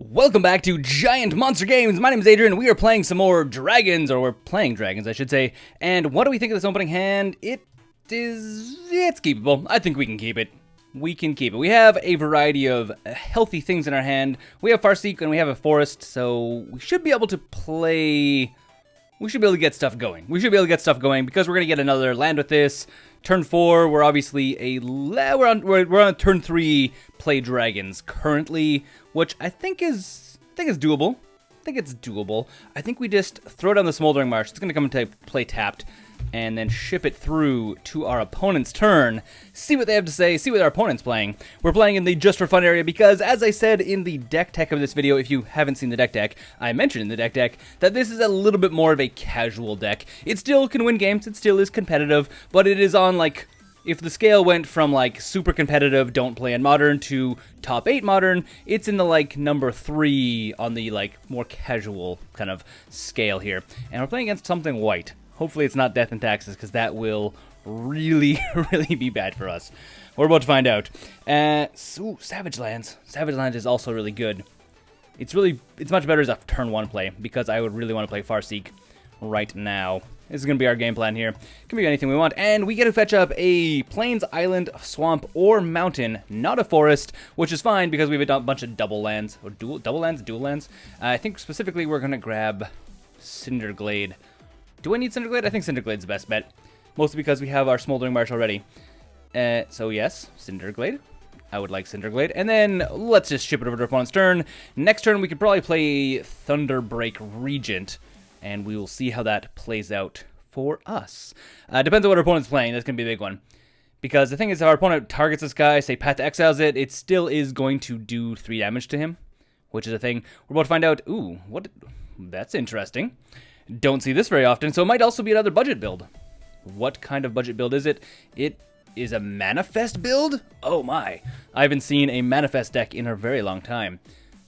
Welcome back to Giant Monster Games. My name is Adrian. We are playing some more dragons, or we're playing dragons, I should say. And what do we think of this opening hand? It's keepable. I think we can keep it. We can keep it. We have a variety of healthy things in our hand. We have Farseek and we have a forest, so we should be able to play. We should be able to get stuff going. We should be able to get stuff going because we're gonna get another land with this. Turn 4, we're obviously we're on turn 3. Play dragons currently, which I think is doable. I think we just throw down the Smoldering Marsh. It's gonna come into play tapped, and then ship it through to our opponent's turn. See what they have to say. See what our opponent's playing. We're playing in the just for fun area because, as I said in the deck tech of this video, if you haven't seen the deck, I mentioned in the deck that this is a little bit more of a casual deck. It still can win games. It still is competitive, but it is on like. If the scale went from like super competitive, don't play in modern, to top 8 modern, it's in the like number 3 on the like more casual kind of scale here. And we're playing against something white. Hopefully it's not Death and Taxes, because that will really, really be bad for us. We're about to find out. Savage Lands. Savage Lands is also really good. It's much better as a turn 1 play, because I would really want to play Farseek right now. This is going to be our game plan here. It can be anything we want. And we get to fetch up a plains, island, swamp, or mountain, not a forest, which is fine because we have a bunch of double lands. Or dual lands? I think specifically we're going to grab Cinderglade. Do I need Cinderglade? I think Cinderglade's the best bet. Mostly because we have our Smoldering Marsh already. So yes, Cinderglade. I would like Cinderglade. And then let's just ship it over to our opponent's turn. Next turn we could probably play Thunderbreak Regent. And we will see how that plays out for us. Depends on what our opponent's playing. That's going to be a big one. Because the thing is, if our opponent targets this guy, say Path to Exiles it still is going to do 3 damage to him. Which is a thing. We're about to find out. Ooh, that's interesting. Don't see this very often, so it might also be another budget build. What kind of budget build is it? It is a Manifest build? Oh my. I haven't seen a Manifest deck in a very long time.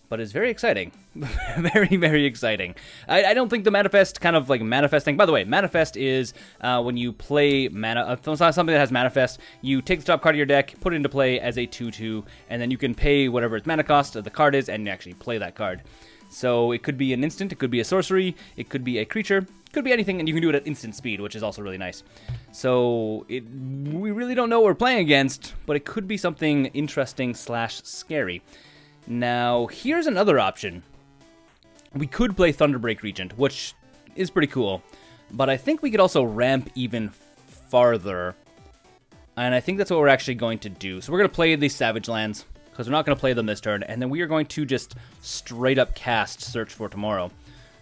But it's very exciting. Very, very exciting. I don't think the Manifest kind of like Manifest thing. By the way, Manifest is when you play mana. It's not something that has Manifest. You take the top card of your deck, put it into play as a 2/2, and then you can pay whatever its mana cost of the card is, and actually play that card. So it could be an instant, it could be a sorcery, it could be a creature, it could be anything, and you can do it at instant speed, which is also really nice. So we really don't know what we're playing against, but it could be something interesting / scary. Now, here's another option. We could play Thunderbreak Regent, which is pretty cool. But I think we could also ramp even farther. And I think that's what we're actually going to do. So we're going to play these Savage Lands, because we're not going to play them this turn. And then we are going to just straight up cast Search for Tomorrow.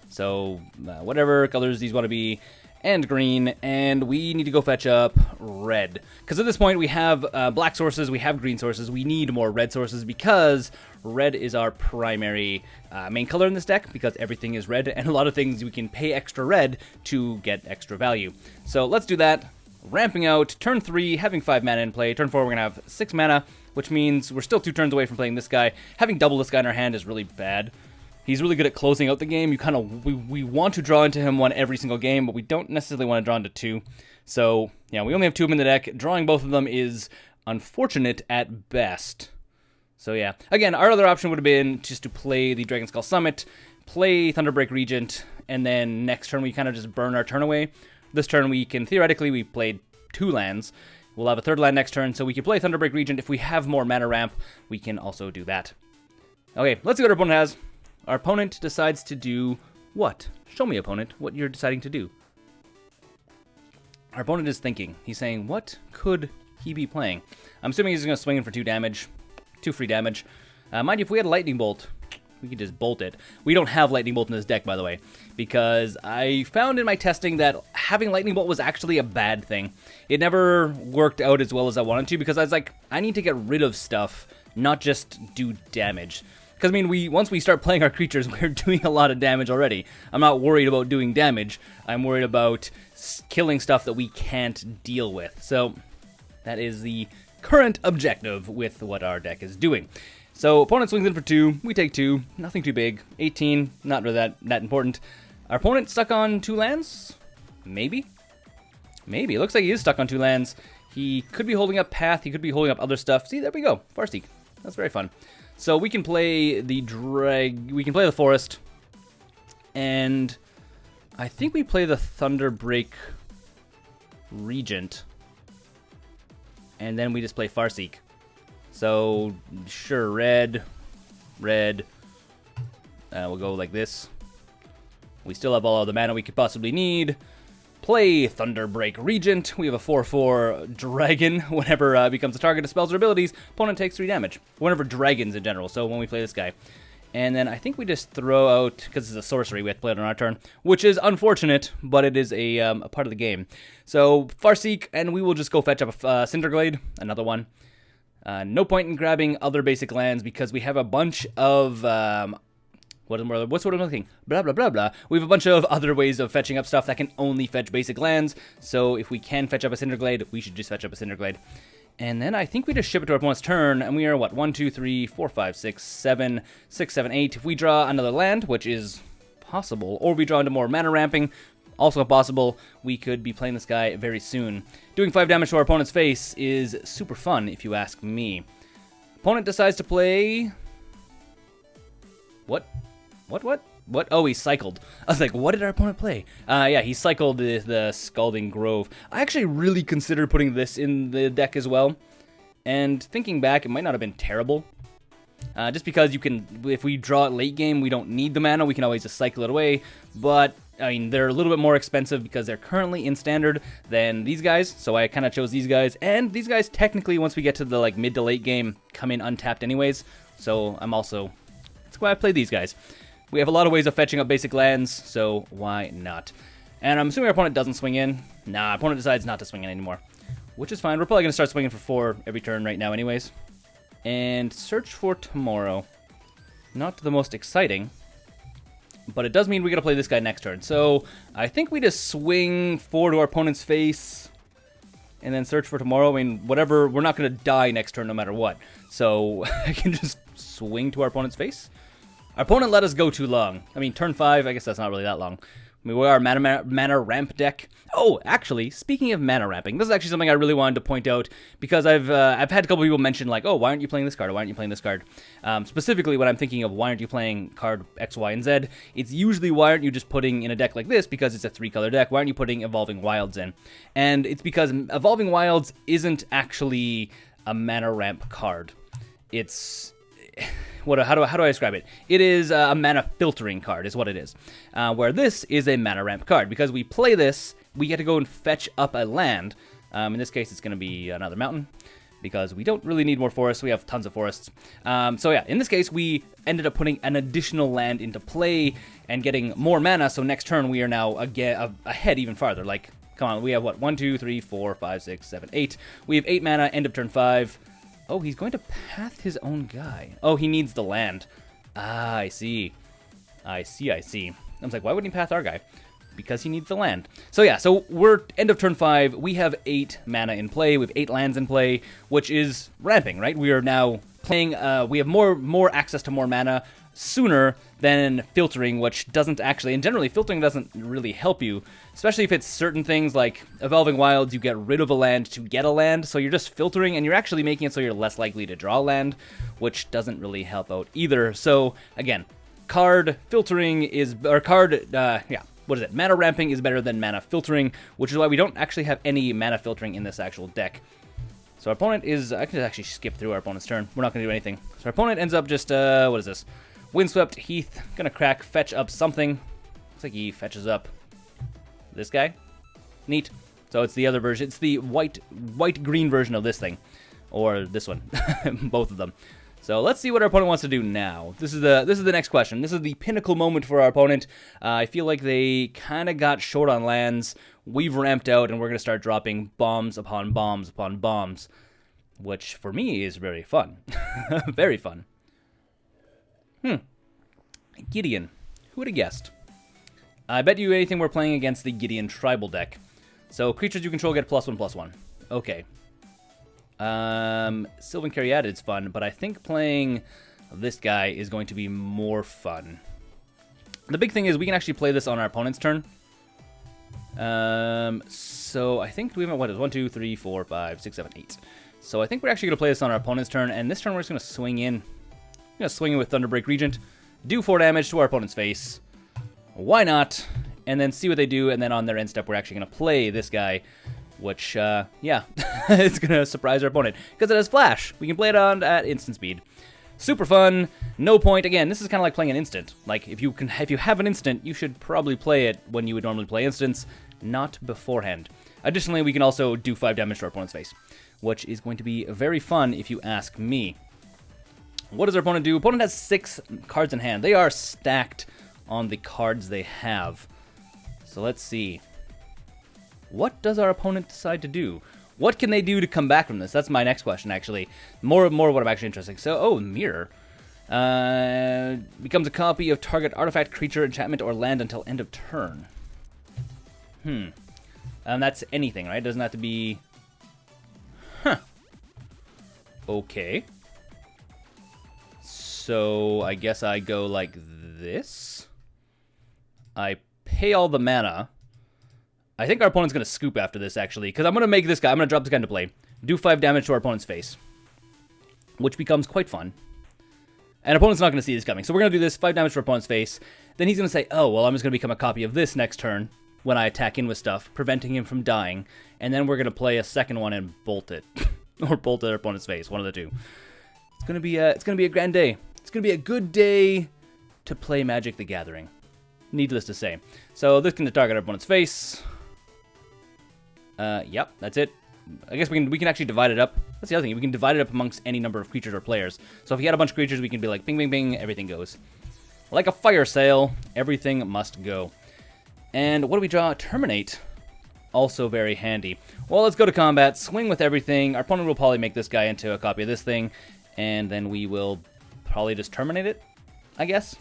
So, whatever colors these want to be. And green, and we need to go fetch up red. Because at this point we have black sources, we have green sources, we need more red sources because red is our primary main color in this deck because everything is red, and a lot of things we can pay extra red to get extra value. So let's do that. Ramping out, turn 3, having 5 mana in play. Turn 4 we're going to have 6 mana, which means we're still 2 turns away from playing this guy. Having double this guy in our hand is really bad. He's really good at closing out the game. We want to draw into him 1 every single game, but we don't necessarily want to draw into 2. So, yeah, we only have 2 of them in the deck. Drawing both of them is unfortunate at best. So, yeah. Again, our other option would have been just to play the Dragon Skull Summit, play Thunderbreak Regent, and then next turn we kind of just burn our turn away. This turn we can, theoretically, we played 2 lands. We'll have a 3rd land next turn, so we can play Thunderbreak Regent. If we have more mana ramp, we can also do that. Okay, let's see what our opponent has. Our opponent decides to do what? Show me, opponent, what you're deciding to do. Our opponent is thinking. He's saying, what could he be playing? I'm assuming he's going to swing in for 2 damage. 2 free damage. Mind you, if we had a Lightning Bolt, we could just bolt it. We don't have Lightning Bolt in this deck, by the way, because I found in my testing that having Lightning Bolt was actually a bad thing. It never worked out as well as I wanted to, because I was like, I need to get rid of stuff, not just do damage. Because, I mean, once we start playing our creatures, we're doing a lot of damage already. I'm not worried about doing damage. I'm worried about killing stuff that we can't deal with. So, that is the current objective with what our deck is doing. So, opponent swings in for 2. We take 2. Nothing too big. 18. Not really that important. Our opponent stuck on 2 lands? Maybe? Maybe. It looks like he is stuck on 2 lands. He could be holding up Path. He could be holding up other stuff. See, there we go. Farseek. That's very fun. So we can play the forest, and I think we play the Thunderbreak Regent, and then we just play Farseek. So sure, red. We'll go like this. We still have all of the mana we could possibly need. Play Thunderbreak Regent. We have a 4/4 dragon. Whenever it becomes a target of spells or abilities, opponent takes 3 damage. Whenever dragons in general, so when we play this guy. And then I think we just throw out, because it's a sorcery, we have to play it on our turn, which is unfortunate, but it is a part of the game. So Farseek, and we will just go fetch up a Cinderglade, another one. No point in grabbing other basic lands because we have a bunch of... what's what I'm looking? Blah, blah, blah, blah. We have a bunch of other ways of fetching up stuff that can only fetch basic lands. So if we can fetch up a Cinderglade, we should just fetch up a Cinderglade. And then I think we just ship it to our opponent's turn, and we are, what, 1, 2, 3, 4, 5, 6, 7, 6, 7, 8. If we draw another land, which is possible, or we draw into more mana ramping, also possible, we could be playing this guy very soon. Doing 5 damage to our opponent's face is super fun, if you ask me. Opponent decides to play... What? Oh, he cycled. I was like, what did our opponent play? Yeah, he cycled the Scalding Grove. I actually really considered putting this in the deck as well. And thinking back, it might not have been terrible. Just because you can, if we draw it late game, we don't need the mana. We can always just cycle it away. But, I mean, they're a little bit more expensive because they're currently in Standard than these guys. So I kind of chose these guys. And these guys, technically, once we get to the like mid to late game, come in untapped anyways. So I'm also, that's why I play these guys. We have a lot of ways of fetching up basic lands, so why not? And I'm assuming our opponent doesn't swing in. Nah, our opponent decides not to swing in anymore, which is fine. We're probably going to start swinging for 4 every turn right now anyways. And Search for Tomorrow. Not the most exciting, but it does mean we got to play this guy next turn. So I think we just swing 4 to our opponent's face and then Search for Tomorrow. I mean, whatever, we're not going to die next turn no matter what. So I can just swing to our opponent's face. Our opponent let us go too long. I mean, turn 5, I guess that's not really that long. I mean, we are a mana ramp deck. Oh, actually, speaking of mana ramping, this is actually something I really wanted to point out because I've had a couple people mention like, oh, why aren't you playing this card? Or why aren't you playing this card? Specifically, when I'm thinking of why aren't you playing card X, Y, and Z, it's usually why aren't you just putting in a deck like this because it's a 3-color deck. Why aren't you putting Evolving Wilds in? And it's because Evolving Wilds isn't actually a mana ramp card. It's... How do I describe it? It is a mana filtering card is what it is. Where this is a mana ramp card. Because we play this, we get to go and fetch up a land. In this case, it's going to be another mountain. Because we don't really need more forests. We have tons of forests. So yeah, in this case, we ended up putting an additional land into play and getting more mana. So next turn, we are now ahead even farther. Like, come on, we have what? 1, 2, 3, 4, 5, 6, 7, 8. We have 8 mana, end of turn 5. Oh, he's going to path his own guy. Oh, he needs the land. Ah, I see. I was like, why wouldn't he path our guy? Because he needs the land. So yeah, so we're end of turn 5. We have 8 mana in play. We have 8 lands in play, which is ramping, right? We are now playing, we have more access to more mana sooner than filtering, which doesn't actually, and generally filtering doesn't really help you, especially if it's certain things like Evolving Wilds, you get rid of a land to get a land, so you're just filtering and you're actually making it so you're less likely to draw land, which doesn't really help out either. So again, card filtering is, or card, mana ramping is better than mana filtering, which is why we don't actually have any mana filtering in this actual deck. So our opponent is, I can actually skip through our opponent's turn. We're not going to do anything. So our opponent ends up just, what is this? Windswept Heath, gonna crack, fetch up something. Looks like he fetches up this guy. Neat. So it's the other version. It's the white-green version of this thing. Or this one. Both of them. So let's see what our opponent wants to do now. This is the next question. This is the pinnacle moment for our opponent. I feel like they kind of got short on lands. We've ramped out, and we're gonna start dropping bombs upon bombs upon bombs. Which, for me, is very fun. Very fun. Gideon. Who would have guessed? I bet you anything we're playing against the Gideon tribal deck. So creatures you control get +1/+1. Okay. Sylvan Caryatid's fun, but I think playing this guy is going to be more fun. The big thing is we can actually play this on our opponent's turn. So I think we have, what is 1, 2, 3, 4, 5, 6, 7, 8. So I think we're actually going to play this on our opponent's turn, and this turn we're just going to swing in. gonna swing it with Thunderbreak Regent, do 4 damage to our opponent's face. Why not? And then see what they do, and then on their end step, we're actually gonna play this guy, which, yeah, it's gonna surprise our opponent, because it has Flash. We can play it on at instant speed. Super fun, no point. Again, this is kind of like playing an instant. Like, if you have an instant, you should probably play it when you would normally play instants, not beforehand. Additionally, we can also do 5 damage to our opponent's face, which is going to be very fun if you ask me. What does our opponent do? Opponent has 6 cards in hand. They are stacked on the cards they have. So let's see. What does our opponent decide to do? What can they do to come back from this? That's my next question, actually. More what I'm actually interested in. So, oh, Mirror. Becomes a copy of target artifact, creature, enchantment, or land until end of turn. And that's anything, right? It doesn't have to be... Huh. Okay. So, I guess I go like this. I pay all the mana. I think our opponent's going to scoop after this, actually, because I'm going to make this guy, I'm going to drop this guy into play, do 5 damage to our opponent's face, which becomes quite fun. And our opponent's not going to see this coming, so we're going to do this, 5 damage to our opponent's face, then he's going to say, oh, well, I'm just going to become a copy of this next turn when I attack in with stuff, preventing him from dying, and then we're going to play a second one and bolt it, or bolt our opponent's face, one of the two. It's going to be a grand day. It's going to be a good day to play Magic the Gathering, needless to say. So this can target our opponent's face. Yep, that's it. I guess we can actually divide it up. That's the other thing. We can divide it up amongst any number of creatures or players. So if you had a bunch of creatures, we can be like, bing, bing, bing, everything goes. Like a fire sale, everything must go. And what do we draw? Terminate. Also very handy. Well, let's go to combat, swing with everything. Our opponent will probably make this guy into a copy of this thing, and then we will probably just terminate it, I guess.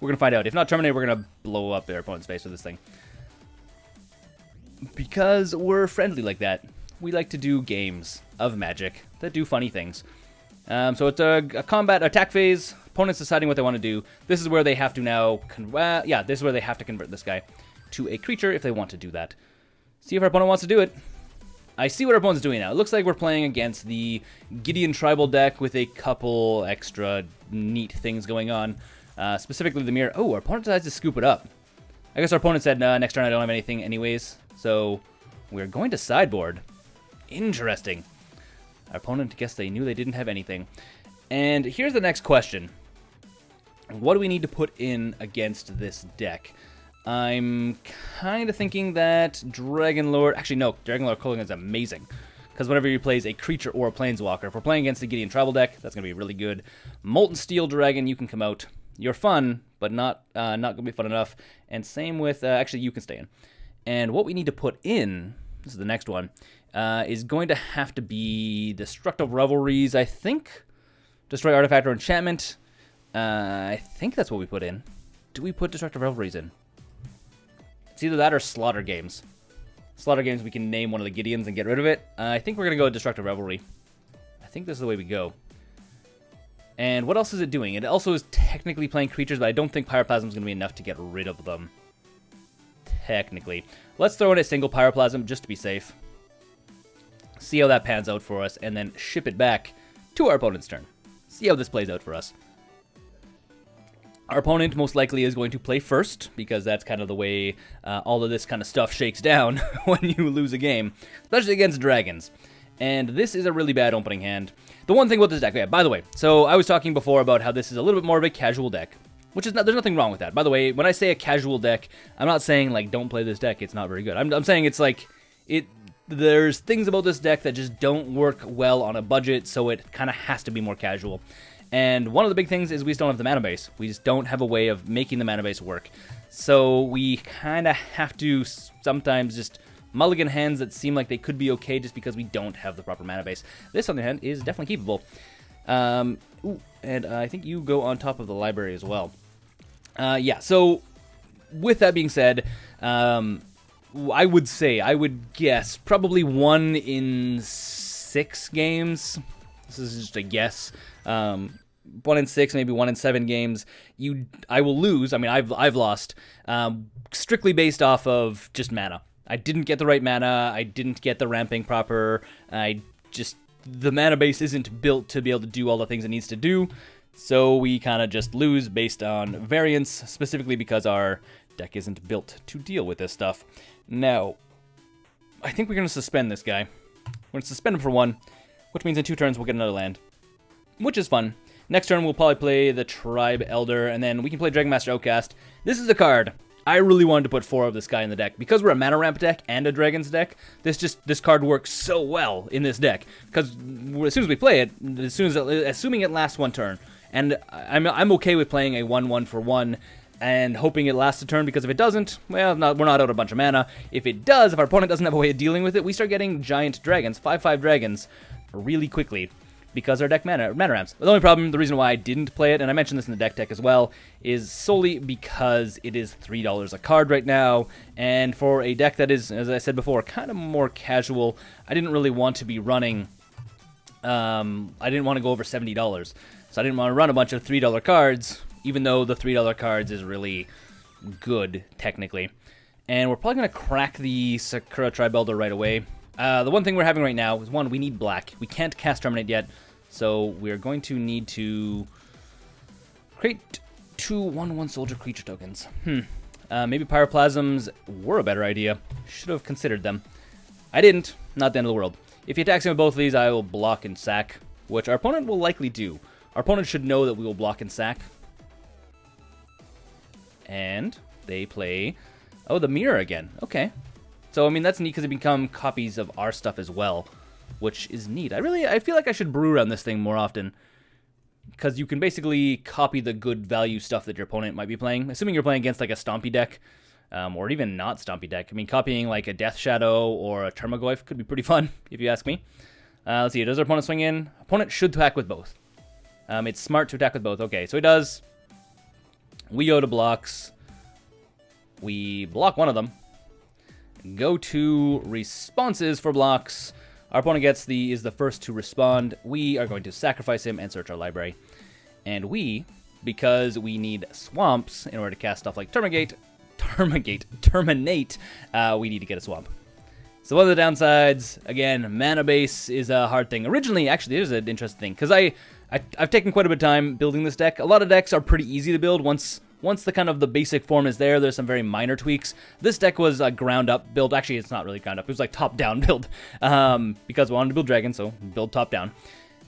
We're going to find out. If not terminate, we're going to blow up their opponent's face with this thing. Because we're friendly like that. We like to do games of Magic that do funny things. So it's a combat attack phase. Opponents deciding what they want to do. This is where they have to now... this is where they have to convert this guy to a creature if they want to do that. See if our opponent wants to do it. I see what our opponent's doing now. It looks like we're playing against the Gideon tribal deck with a couple extra neat things going on. Specifically the mirror. Oh, our opponent decides to scoop it up. I guess our opponent said, next turn I don't have anything anyways. So we're going to sideboard. Interesting. Our opponent, guess they knew they didn't have anything. And here's the next question. What do we need to put in against this deck? I'm kind of thinking that Dragonlord... Actually, no. Dragonlord Kolaghan is amazing. Because whenever he plays a creature or a planeswalker, if we're playing against the Gideon tribal deck, that's going to be really good. Molten Steel Dragon, you can come out. You're fun, but not going to be fun enough. And same with... actually, you can stay in. And what we need to put in, this is the next one, is going to have to be Destructive Revelries, I think. Destroy Artifact or Enchantment. I think that's what we put in. Do we put Destructive Revelries in? It's either that or Slaughter Games. Slaughter Games, we can name one of the Gideons and get rid of it. I think we're going to go with Destructive Revelry. I think this is the way we go. And what else is it doing? It also is technically playing creatures, but I don't think Pyroplasm is going to be enough to get rid of them. Technically. Let's throw in a single Pyroplasm just to be safe. See how that pans out for us, and then ship it back to our opponent's turn. See how this plays out for us. Our opponent most likely is going to play first, because that's kind of the way all of this kind of stuff shakes down when you lose a game, especially against dragons. And this is a really bad opening hand. The one thing about this deck, yeah, by the way, so I was talking before about how this is a little bit more of a casual deck, which is not, there's nothing wrong with that. By the way, when I say a casual deck, I'm not saying, like, don't play this deck, it's not very good. I'm saying it's like, there's things about this deck that just don't work well on a budget, so it kind of has to be more casual. And one of the big things is we just don't have the mana base. We just don't have a way of making the mana base work. So we kind of have to sometimes just mulligan hands that seem like they could be okay just because we don't have the proper mana base. This, on the other hand, is definitely keepable. And I think you go on top of the library as well. Yeah, so with that being said, I would guess probably 1 in 6 games. This is just a guess. 1 in 6, maybe 1 in 7 games. I will lose. I mean, I've lost strictly based off of just mana. I didn't get the right mana. I didn't get the ramping proper. The mana base isn't built to be able to do all the things it needs to do. So we kind of just lose based on variance, specifically because our deck isn't built to deal with this stuff. Now, I think we're going to suspend this guy. We're going to suspend him for 1, which means in 2 turns we'll get another land, which is fun. Next turn we'll probably play the Tribe Elder, and then we can play Dragonmaster Outcast. This is a card I really wanted to put 4 of this guy in the deck. Because we're a mana ramp deck and a Dragons deck, this card works so well in this deck. Because as soon as we play it, assuming it lasts 1 turn, and I'm okay with playing a 1/1 for 1 and hoping it lasts a turn, because if it doesn't, well, we're not out a bunch of mana. If it does, if our opponent doesn't have a way of dealing with it, we start getting giant dragons, 5/5 dragons, really quickly, because our deck mana ramps. The only problem, the reason why I didn't play it, and I mentioned this in the deck as well, is solely because it is $3 a card right now, and for a deck that is, as I said before, kind of more casual, I didn't really want to be running, I didn't want to go over $70, so I didn't want to run a bunch of $3 cards, even though the $3 cards is really good, technically. And we're probably going to crack the Sakura Tribe Elder right away. The one thing we're having right now is, 1, we need black. We can't cast Terminate yet, so we're going to need to create 2 1/1 soldier creature tokens. Maybe Pyroplasms were a better idea. Should have considered them. I didn't. Not the end of the world. If he attacks me with both of these, I will block and sack, which our opponent will likely do. Our opponent should know that we will block and sack. And they play... oh, the mirror again. Okay. So, I mean, that's neat because they become copies of our stuff as well, which is neat. I feel like I should brew around this thing more often, because you can basically copy the good value stuff that your opponent might be playing, assuming you're playing against, like, a Stompy deck, or even not Stompy deck. I mean, copying, like, a Death Shadow or a Termagoyf could be pretty fun, if you ask me. Let's see, does our opponent swing in? Opponent should attack with both. It's smart to attack with both. Okay, so he does. We go to blocks. We block one of them. Go to responses for blocks. Our opponent is the first to respond. We are going to sacrifice him and search our library. And we, because we need swamps in order to cast stuff like Terminate, we need to get a swamp. So one of the downsides, again, mana base is a hard thing. Originally, actually, there's an interesting thing, because I've taken quite a bit of time building this deck. A lot of decks are pretty easy to build once the kind of the basic form is there. There's some very minor tweaks. This deck was a ground-up build. Actually, it's not really ground-up. It was like top-down build, because we wanted to build dragons, so build top-down.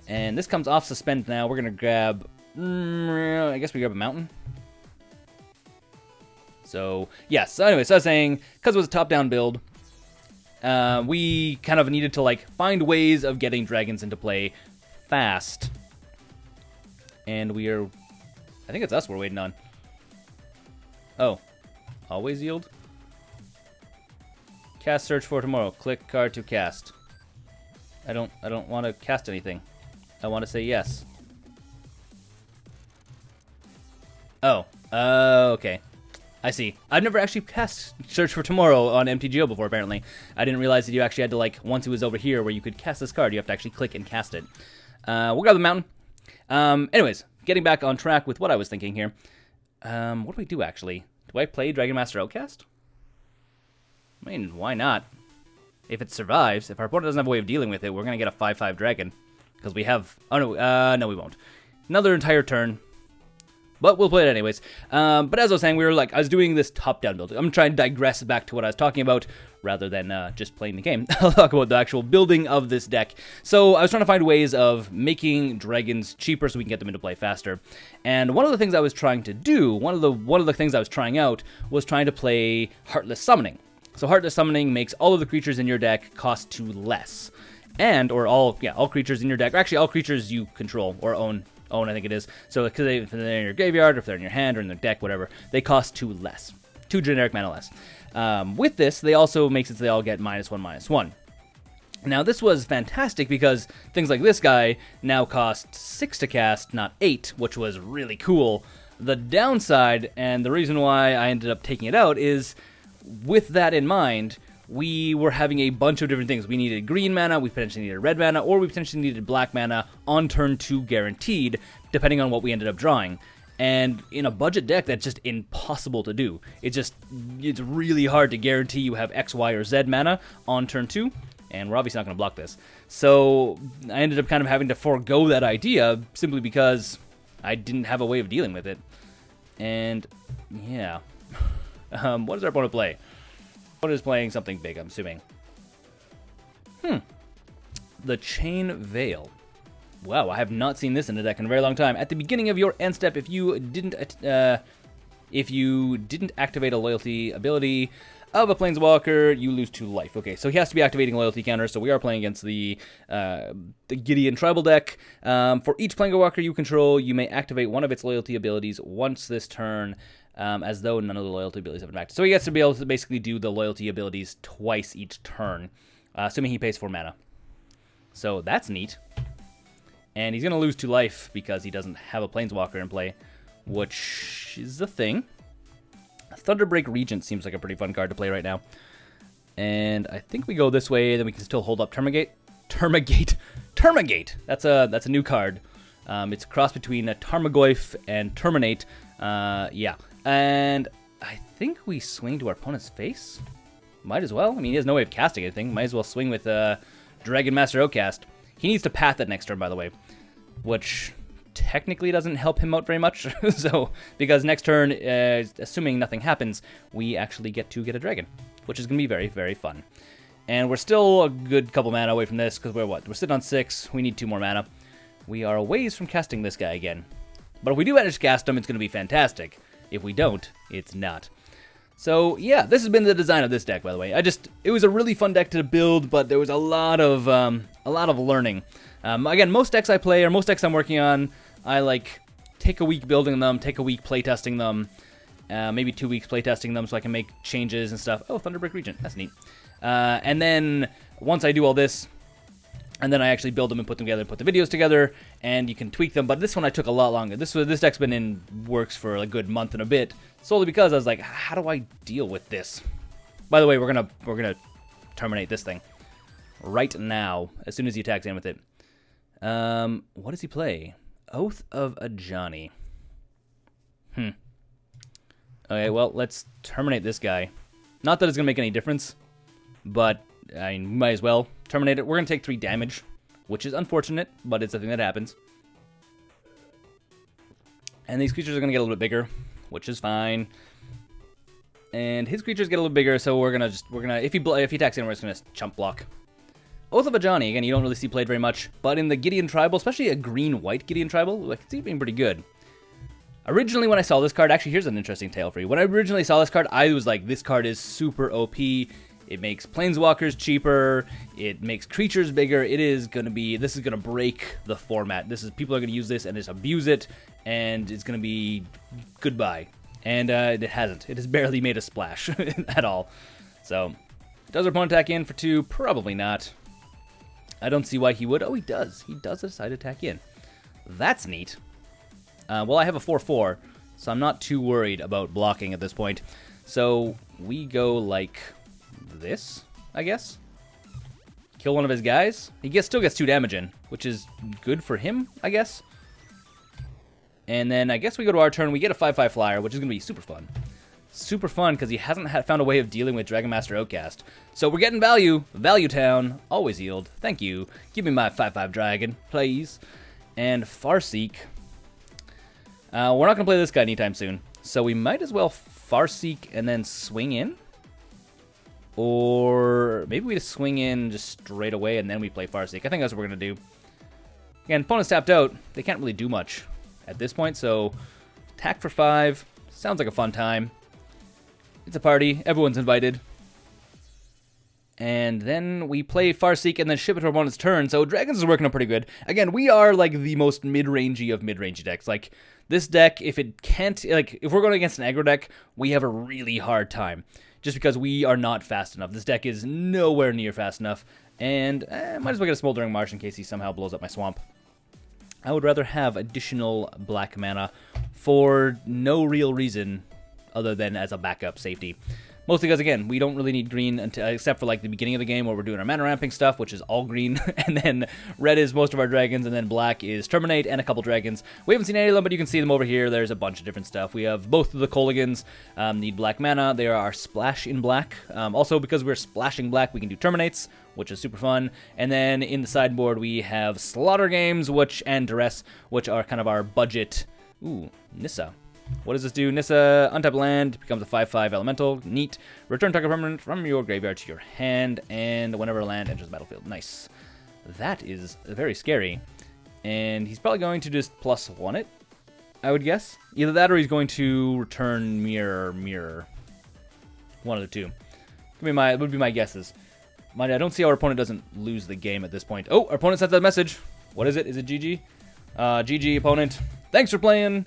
And this comes off suspend now. We're going to grab... I guess we grab a mountain. So, yes. So anyway, so I was saying, because it was a top-down build, we kind of needed to, like, find ways of getting dragons into play fast. And we are... I think it's us we're waiting on. Oh. Always yield? Cast search for tomorrow. Click card to cast. I don't want to cast anything. I want to say yes. Oh. Okay. I see. I've never actually cast Search for Tomorrow on MTGO before, apparently. I didn't realize that you actually had to, like, once it was over here where you could cast this card, you have to actually click and cast it. We'll grab the mountain. Anyways, getting back on track with what I was thinking here. What do we do, actually? Do I play Dragonmaster Outcast? I mean, why not? If it survives, if our opponent doesn't have a way of dealing with it, we're going to get a 5/5 dragon. Because we have... Oh, no, no, we won't. Another entire turn. But we'll play it anyways. But as I was saying, I was doing this top-down build. I'm trying to digress back to what I was talking about, rather than just playing the game. I'll talk about the actual building of this deck. So I was trying to find ways of making dragons cheaper so we can get them into play faster. And one of the things I was trying to do, one of the things I was trying out, was trying to play Heartless Summoning. So Heartless Summoning makes all of the creatures in your deck cost 2 less. All creatures in your deck, or actually all creatures you control or own, I think it is. So if they're in your graveyard, or if they're in your hand, or in their deck, whatever, they cost 2 less. 2 generic mana less. With this, they also makes it so they all get -1/-1. Now, this was fantastic because things like this guy now cost 6 to cast, not 8, which was really cool. The downside, and the reason why I ended up taking it out, is with that in mind, we were having a bunch of different things. We needed green mana, we potentially needed red mana, or we potentially needed black mana on turn 2 guaranteed, depending on what we ended up drawing. And in a budget deck, that's just impossible to do. It's really hard to guarantee you have X, Y, or Z mana on turn 2, and we're obviously not going to block this. So I ended up kind of having to forego that idea simply because I didn't have a way of dealing with it. And, yeah. What does our opponent play? What is playing something big, I'm assuming. The Chain Veil. Wow, I have not seen this in a deck in a very long time. At the beginning of your end step, if you didn't activate a loyalty ability of a Planeswalker, you lose 2 life. Okay, so he has to be activating loyalty counters, so we are playing against the Gideon tribal deck. For each Planeswalker you control, you may activate one of its loyalty abilities once this turn, as though none of the loyalty abilities have been activated. So he gets to be able to basically do the loyalty abilities twice each turn, assuming he pays 4 mana. So that's neat. And he's going to lose 2 life because he doesn't have a Planeswalker in play, which is the thing. Thunderbreak Regent seems like a pretty fun card to play right now. And I think we go this way, then we can still hold up Termagate. Termagate! That's a new card. It's a cross between a Tarmogoyf and Terminate. Yeah. And I think we swing to our opponent's face. Might as well. I mean, he has no way of casting anything. Might as well swing with Dragon Master Outcast. He needs to path that next turn, by the way, which technically doesn't help him out very much. So, because next turn, assuming nothing happens, we actually get to get a dragon, which is going to be very, very fun. And we're still a good couple mana away from this, because we're what? We're sitting on 6. We need 2 more mana. We are a ways from casting this guy again. But if we do manage to cast him, it's going to be fantastic. If we don't, it's not. So, yeah, this has been the design of this deck, by the way. It was a really fun deck to build, but there was a lot of learning. Again, most decks I play, or most decks I'm working on, I, like, take a week building them, take a week playtesting them, maybe 2 weeks playtesting them so I can make changes and stuff. Oh, Thunderbreak Regent, that's neat. And then, once I do all this, and then I actually build them and put them together, put the videos together, and you can tweak them. But this one I took a lot longer. This deck's been in works for a good month and a bit, solely because I was like, how do I deal with this? By the way, we're gonna terminate this thing right now as soon as he attacks in with it. What does he play? Oath of Ajani. Okay, well, let's terminate this guy. Not that it's gonna make any difference, but I mean, we might as well terminate it. We're going to take 3 damage, which is unfortunate, but it's a thing that happens. And these creatures are going to get a little bit bigger, which is fine. And his creatures get a little bigger, so we're going to, if he attacks in, we're just going to chump block. Oath of Ajani, again, you don't really see played very much, but in the Gideon tribal, especially a green-white Gideon tribal, I can see it being pretty good. Originally, when I saw this card, actually, here's an interesting tale for you. When I originally saw this card, I was like, this card is super OP. It makes Planeswalkers cheaper. It makes creatures bigger. This is going to break the format. People are going to use this and just abuse it, and it's going to be goodbye. And it hasn't. It has barely made a splash at all. So, does our opponent attack in for 2? Probably not. I don't see why he would. Oh, he does. He does decide to attack in. That's neat. Well, I have a 4/4, so I'm not too worried about blocking at this point. So, we go like this, I guess. Kill one of his guys. He still gets 2 damage in, which is good for him, I guess. And then I guess we go to our turn. We get a 5/5 flyer, which is going to be super fun. Super fun because he hasn't found a way of dealing with Dragon Master Outcast. So we're getting value. Value Town. Always yield. Thank you. Give me my 5/5 dragon, please. And Farseek. We're not going to play this guy anytime soon. So we might as well Farseek and then swing in. Or maybe we just swing in just straight away and then we play Farseek. I think that's what we're going to do. Again, opponent's tapped out. They can't really do much at this point, so attack for 5. Sounds like a fun time. It's a party. Everyone's invited. And then we play Farseek and then ship it to our opponent's turn, so Dragons is working out pretty good. Again, we are like the most mid-rangey of mid-rangey decks. Like, this deck, if we're going against an aggro deck, we have a really hard time. Just because we are not fast enough. This deck is nowhere near fast enough. And might as well get a Smoldering Marsh in case he somehow blows up my swamp. I would rather have additional black mana for no real reason other than as a backup safety. Mostly because, again, we don't really need green except for like the beginning of the game where we're doing our mana ramping stuff, which is all green. And then red is most of our dragons, and then black is Terminate and a couple dragons. We haven't seen any of them, but you can see them over here. There's a bunch of different stuff. We have both of the Kolaghans need black mana. They are our splash in black. Also, because we're splashing black, we can do Terminates, which is super fun. And then in the sideboard, we have Slaughter Games and Duress, which are kind of our budget Ooh, Nissa. What does this do? Nissa, untap land, becomes a 5/5 elemental. Neat. Return target permanent from your graveyard to your hand, and whenever a land enters the battlefield. Nice. That is very scary. And he's probably going to just +1 it, I would guess. Either that or he's going to return mirror. One of the two. Would be my guesses. Mind you, I don't see how our opponent doesn't lose the game at this point. Oh, our opponent sent that message. What is it? Is it GG? GG, opponent. Thanks for playing.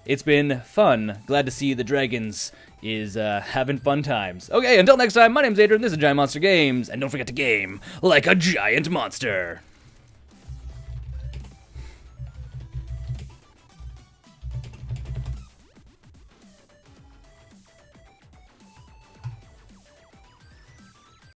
It's been fun. Glad to see the Dragons is having fun times. Okay, until next time, my name's Adrian, this is Giant Monster Games, and don't forget to game like a giant monster.